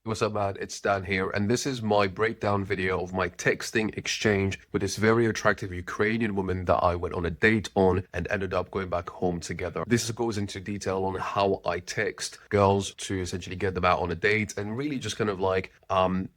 What's up, man? It's Dan here, and this is my breakdown video of my texting exchange with this very attractive Ukrainian woman that I went on a date on and ended up going back home together. This goes into detail on how I text girls to essentially get them out on a date and really just kind of like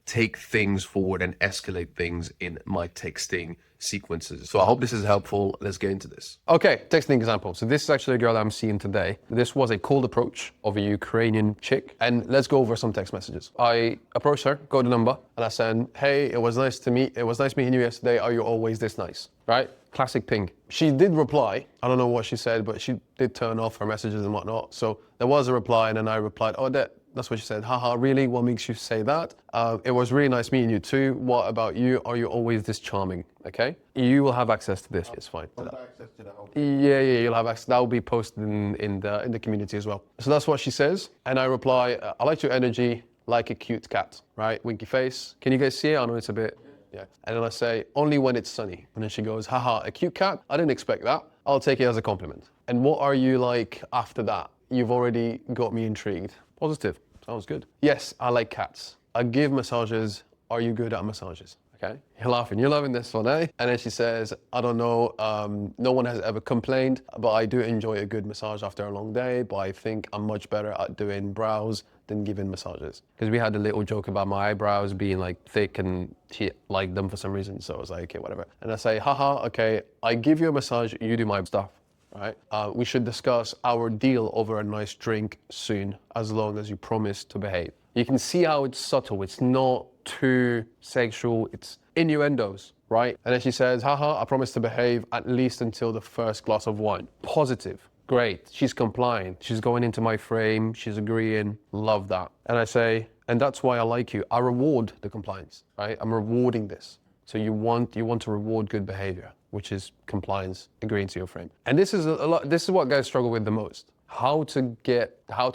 take things forward and escalate things in my texting sequences. So I hope this is helpful. Let's get into this. Okay, texting example. So this is actually a girl that I'm seeing today. This was a cold approach of a Ukrainian chick, and let's go over some text messages. I approached her, got the number, and I said, hey, it was nice meeting you yesterday. Are you always this nice? Right? Classic ping. She did reply. I don't know what she said, but she did turn off her messages and whatnot. So there was a reply, and then I replied, oh, that's what she said. Haha, really? What makes you say that? It was really nice meeting you too. What about you? Are you always this charming? Okay? You will have access to this. It's fine. Yeah, you'll have access. That will be posted in the community as well. So that's what she says. And I reply, I like your energy like a cute cat, right? Winky face. Can you guys see it? I know it's a bit, yeah. And then I say, only when it's sunny. And then she goes, haha, a cute cat? I didn't expect that. I'll take it as a compliment. And what are you like after that? You've already got me intrigued. Positive. Sounds good. Yes, I like cats. I give massages. Are you good at massages? Okay. You're laughing. You're loving this one, eh? And then she says, I don't know. No one has ever complained, but I do enjoy a good massage after a long day. But I think I'm much better at doing brows than giving massages. Because we had a little joke about my eyebrows being like thick and she liked them for some reason. So I was like, okay, whatever. And I say, haha, okay, I give you a massage, you do my stuff. Right? We should discuss our deal over a nice drink soon, as long as you promise to behave. You can see how it's subtle. It's not too sexual. It's innuendos, right? And then she says, haha, I promise to behave at least until the first glass of wine. Positive. Great. She's complying. She's going into my frame. She's agreeing. Love that. And I say, and that's why I like you. I reward the compliance, right? I'm rewarding this. So you want to reward good behavior, which is compliance, agreeing to your frame. And this is this is what guys struggle with the most. How to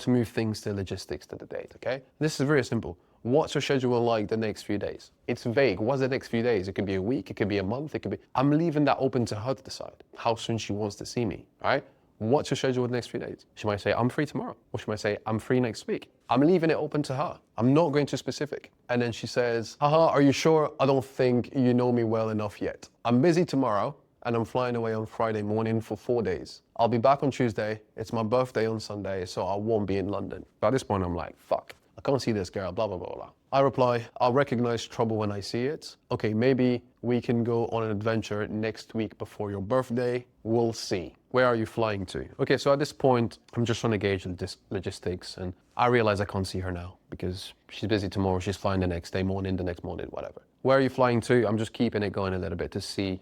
move things to logistics to the date, okay? This is very simple. What's your schedule like the next few days? It's vague. What's the next few days? It could be a week, it could be a month, it could be, I'm leaving that open to her to decide how soon she wants to see me, all right? What's your schedule the next few days? She might say, I'm free tomorrow. Or she might say, I'm free next week. I'm leaving it open to her. I'm not going too specific. And then she says, haha, are you sure? I don't think you know me well enough yet. I'm busy tomorrow and I'm flying away on Friday morning for 4 days. I'll be back on Tuesday. It's my birthday on Sunday, so I won't be in London. By this point, I'm like, fuck, I can't see this girl, blah, blah, blah, blah. I reply, I'll recognize trouble when I see it. Okay, maybe we can go on an adventure next week before your birthday. We'll see. Where are you flying to? Okay, so at this point, I'm just trying to gauge the logistics, and I realize I can't see her now because she's busy tomorrow, she's flying the next day morning, the next morning, whatever. Where are you flying to? I'm just keeping it going a little bit to see.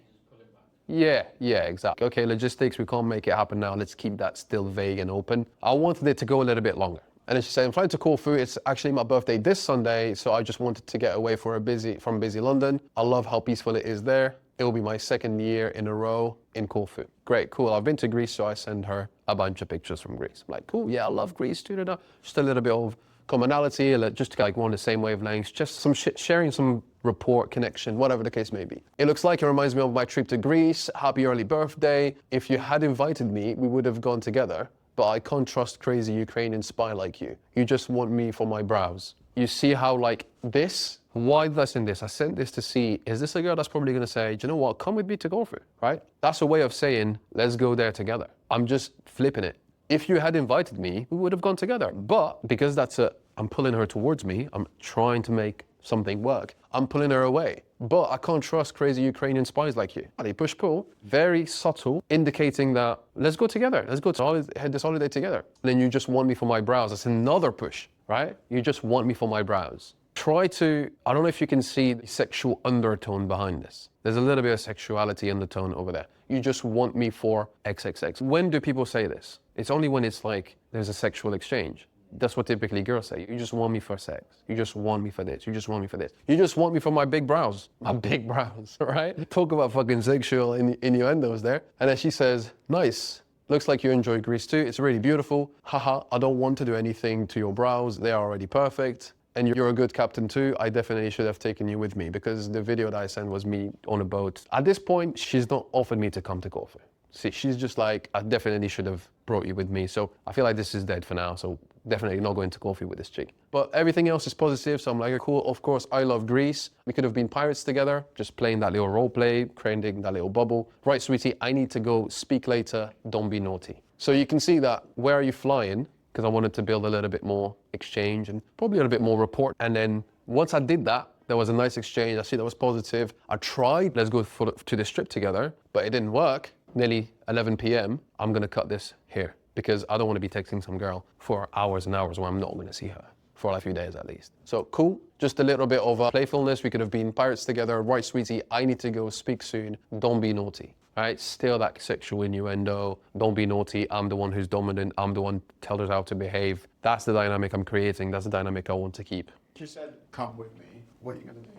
Yeah, exactly. Okay, logistics, we can't make it happen now. Let's keep that still vague and open. I wanted it to go a little bit longer. And then she said, I'm flying to Corfu. It's actually my birthday this Sunday, so I just wanted to get away from busy London. I love how peaceful it is there. It will be my second year in a row in Corfu. Great, cool. I've been to Greece, so I send her a bunch of pictures from Greece. I'm like, cool, yeah, I love Greece too. Just a little bit of commonality, just like we're on the same wavelengths, just some sharing some rapport, connection, whatever the case may be. It looks like it reminds me of my trip to Greece. Happy early birthday. If you had invited me, we would have gone together. But I can't trust crazy Ukrainian spy like you. You just want me for my brows. You see how like this? Why did I send this? I sent this to see, is this a girl that's probably gonna say, do you know what, come with me to Corfu, right? That's a way of saying, let's go there together. I'm just flipping it. If you had invited me, we would have gone together. But because I'm pulling her towards me, I'm trying to make something work. I'm pulling her away. But I can't trust crazy Ukrainian spies like you. They push-pull, very subtle, indicating that, let's go together. Let's go to this holiday together. And then you just want me for my brows. That's another push, right? You just want me for my brows. I don't know if you can see the sexual undertone behind this. There's a little bit of sexuality undertone over there. You just want me for XXX. When do people say this? It's only when it's like, there's a sexual exchange. That's what typically girls say. You just want me for sex. You just want me for this. You just want me for this. You just want me for my big brows. My big brows, right? Talk about fucking sexual innuendos there. And then she says, nice. Looks like you enjoy Greece too. It's really beautiful. Haha, I don't want to do anything to your brows. They are already perfect. And you're a good captain too. I definitely should have taken you with me because the video that I sent was me on a boat. At this point, she's not offered me to come to Corfu. See, she's just like, I definitely should have brought you with me. So I feel like this is dead for now. So definitely not going to coffee with this chick. But everything else is positive, so I'm like, cool, of course, I love Greece. We could have been pirates together, just playing that little role play, creating that little bubble. Right, sweetie, I need to go, speak later, don't be naughty. So you can see that, where are you flying? Because I wanted to build a little bit more exchange and probably a little bit more rapport. And then once I did that, there was a nice exchange. I see that was positive. I tried, let's go to the strip together, but it didn't work. Nearly 11 p.m. I'm gonna cut this here because I don't want to be texting some girl for hours and hours when I'm not gonna see her for a few days at least. So cool, just a little bit of playfulness. We could have been pirates together. Right, sweetie, I need to go, speak soon. Don't be naughty. Right, still that sexual innuendo. Don't be naughty. I'm the one who's dominant. I'm the one tells her how to behave. That's the dynamic I'm creating. That's the dynamic I want to keep. You said, come with me. What are you gonna do?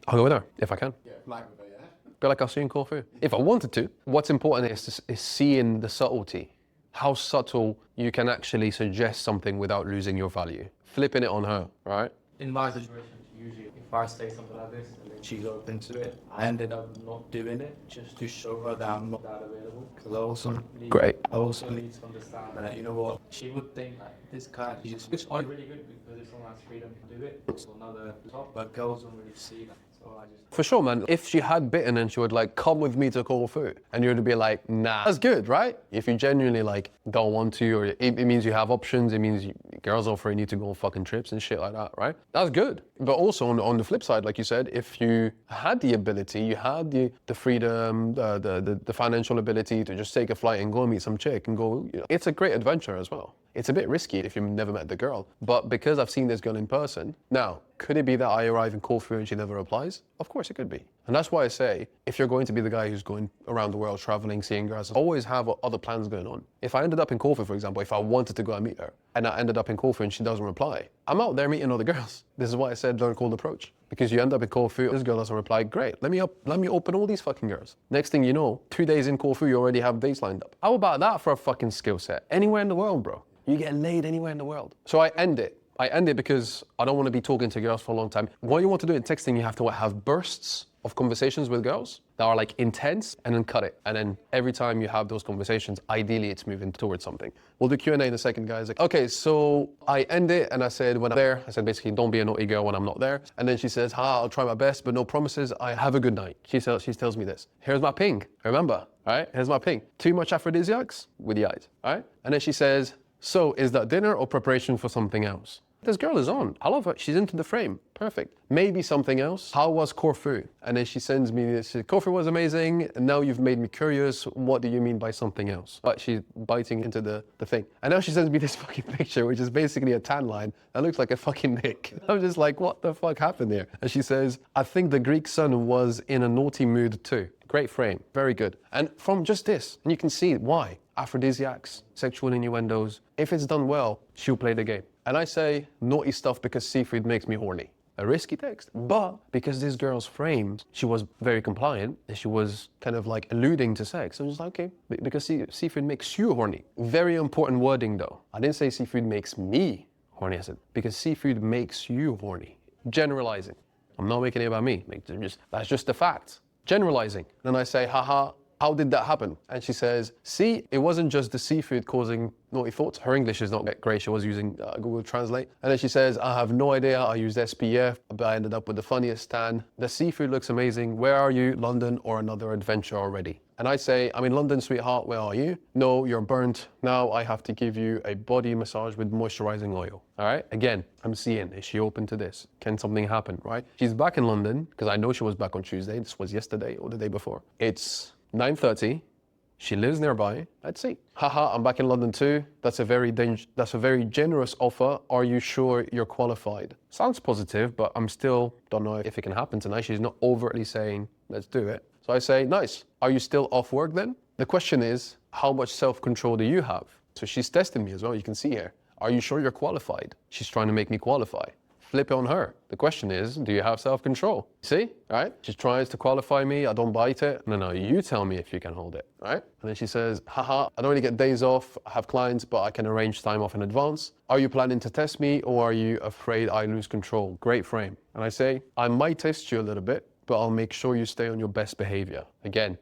I'll go with her if I can. Yeah, fly with her, yeah? Feel like I'll see in Corfu. If I wanted to, what's important is seeing the subtlety. How subtle you can actually suggest something without losing your value. Flipping it on her, right? In my situation, usually if I say something like this and then she's open to it, I ended up not doing it just to show her that I'm not that available. Because I also need to understand that, you know what, she would think like this guy, it's really good because it's someone has freedom to do it. It's another top, but girls don't really see that. So I just... For sure, man. If she had bitten and she would like, come with me to Corfu, and you would be like, nah, that's good, right? If you genuinely like don't want to, or it means you have options, it means girls offering you to go on fucking trips and shit like that, right? That's good. But also on the flip side, like you said, if you had the ability, you had the freedom, the financial ability to just take a flight and go and meet some chick and go, you know, it's a great adventure as well. It's a bit risky if you've never met the girl, but because I've seen this girl in person, now, could it be that I arrive in Corfu and she never replies? Of course it could be. And that's why I say, if you're going to be the guy who's going around the world, traveling, seeing girls, always have other plans going on. If I ended up in Corfu, for example, if I wanted to go and meet her, and I ended up in Corfu and she doesn't reply, I'm out there meeting other girls. This is why I said learn cold approach. Because you end up in Corfu, this girl doesn't reply, great, let me open all these fucking girls. Next thing you know, 2 days in Corfu, you already have dates lined up. How about that for a fucking skill set? Anywhere in the world, bro. You get laid anywhere in the world. So I end it. I end it because I don't want to be talking to girls for a long time. What you want to do in texting, you have to have bursts of conversations with girls that are like intense, and then cut it. And then every time you have those conversations, ideally it's moving towards something. We'll do Q&A in a second, guys. Like, okay, so I end it and I said, when I'm there, I said basically, don't be a naughty girl when I'm not there. And then she says, I'll try my best, but no promises. I have a good night. She tells me this. Here's my ping. Remember, all right? Here's my ping. Too much aphrodisiacs with the eyes, all right? And then she says, so is that dinner or preparation for something else? This girl is on. I love her. She's into the frame. Perfect. Maybe something else. How was Corfu? And then she sends me this. Corfu was amazing. And now you've made me curious. What do you mean by something else? But she's biting into the thing. And now she sends me this fucking picture, which is basically a tan line that looks like a fucking dick. I'm just like, what the fuck happened there? And she says, I think the Greek sun was in a naughty mood too. Great frame. Very good. And from just this, and you can see why. Aphrodisiacs, sexual innuendos. If it's done well, she'll play the game. And I say naughty stuff because seafood makes me horny. A risky text, but because this girl's frame, she was very compliant and she was kind of like alluding to sex. So I'm just like, okay, because seafood makes you horny. Very important wording though. I didn't say seafood makes me horny. I said, because seafood makes you horny. Generalizing. I'm not making it about me. That's just the fact. Generalizing. Then I say, haha, how did that happen? And she says, see, it wasn't just the seafood causing naughty thoughts. Her English is not that great. She was using Google Translate. And then she says, I have no idea. I used SPF, but I ended up with the funniest tan. The seafood looks amazing. Where are you? London or another adventure already? And I say, I'm in London, sweetheart. Where are you? No, you're burnt. Now I have to give you a body massage with moisturizing oil. All right? Again, I'm seeing, is she open to this? Can something happen, right? She's back in London because I know she was back on Tuesday. This was yesterday or the day before. It's 9:30, she lives nearby. Let's see. Haha, I'm back in London too. That's a very generous offer. Are you sure you're qualified? Sounds positive, but I'm still don't know if it can happen tonight. She's not overtly saying, let's do it. So I say, nice. Are you still off work then? The question is, how much self-control do you have? So she's testing me as well. You can see here. Are you sure you're qualified? She's trying to make me qualify. Flip it on her. The question is, do you have self-control? See, right? She tries to qualify me, I don't bite it. No, you tell me if you can hold it, right? And then she says, haha, I don't really get days off, I have clients, but I can arrange time off in advance. Are you planning to test me or are you afraid I lose control? Great frame. And I say, I might test you a little bit, but I'll make sure you stay on your best behavior. Again,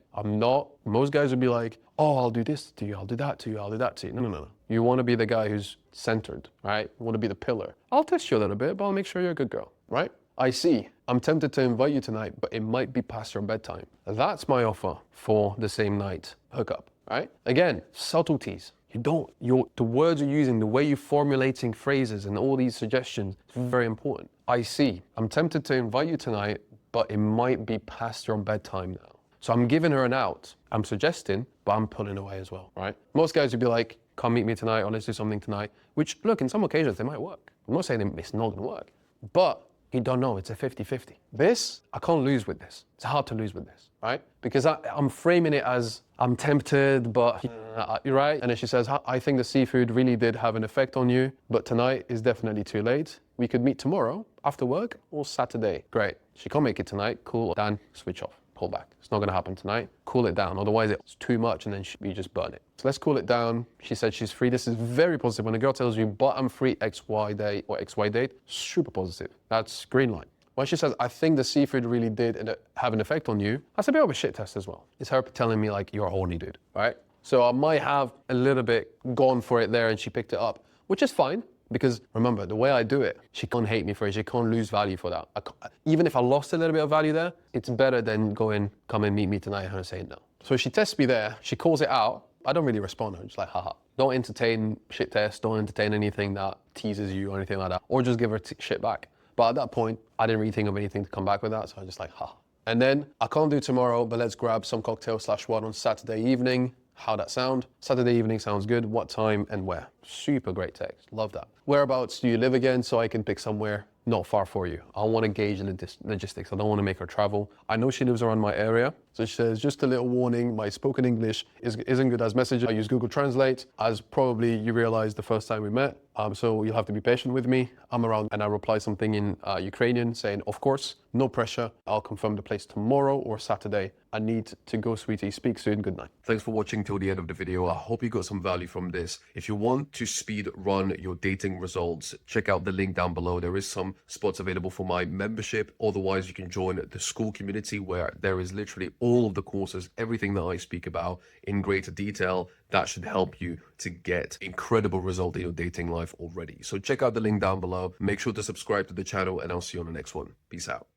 most guys would be like, oh, I'll do this to you, I'll do that to you, I'll do that to you. No. You want to be the guy who's centered, right? You want to be the pillar. I'll test you a little bit, but I'll make sure you're a good girl, right? I see. I'm tempted to invite you tonight, but it might be past your bedtime. That's my offer for the same night hookup, right? Again, subtleties. The words you're using, the way you're formulating phrases and all these suggestions is very important. I see. I'm tempted to invite you tonight, but it might be past your bedtime now. So I'm giving her an out. I'm suggesting, but I'm pulling away as well, right? Most guys would be like, come meet me tonight or let's do something tonight, which, look, in some occasions, they might work. I'm not saying it's not gonna work, but you don't know, it's a 50-50. This, I can't lose with this. It's hard to lose with this, right? Because I'm framing it as, I'm tempted, but, you're right. And then she says, I think the seafood really did have an effect on you, but tonight is definitely too late. We could meet tomorrow after work or Saturday. Great. She can't make it tonight. Cool. Dan, switch off. Pull back. It's not going to happen tonight. Cool it down. Otherwise, it's too much and then you just burn it. So let's cool it down. She said she's free. This is very positive. When a girl tells you, but I'm free XY day or XY date, super positive. That's green light. When she says, I think the seafood really did have an effect on you, that's a bit of a shit test as well. It's her telling me like, you're a horny dude, right? So I might have a little bit gone for it there and she picked it up, which is fine. Because remember, the way I do it, she can't hate me for it. She can't lose value for that. Even if I lost a little bit of value there, it's better than going, come and meet me tonight and her saying no. So she tests me there. She calls it out. I don't really respond. I'm just like, haha. Don't entertain shit tests. Don't entertain anything that teases you or anything like that. Or just give her shit back. But at that point, I didn't really think of anything to come back with that. So I was just like, haha. And then I can't do tomorrow, but let's grab some cocktail/one on Saturday evening. How'd that sound? Saturday evening sounds good. What time and where? Super great text. Love that. Whereabouts do you live again so I can pick somewhere not far for you? I want to gauge the logistics. I don't want to make her travel. I know she lives around my area. So she says, just a little warning, my spoken English isn't good as message. I use Google Translate, as probably you realized the first time we met. So you'll have to be patient with me. I'm around, and I reply something in Ukrainian saying, of course, no pressure. I'll confirm the place tomorrow or Saturday. I need to go, sweetie. Speak soon. Good night. Thanks for watching till the end of the video. I hope you got some value from this. If you want to speed run your dating results, check out the link down below. There is some spots available for my membership. Otherwise, you can join the Skool community where there is literally all of the courses, everything that I speak about in greater detail. That should help you to get incredible result in your dating life already. So check out the link down below. Make sure to subscribe to the channel and I'll see you on the next one. Peace out.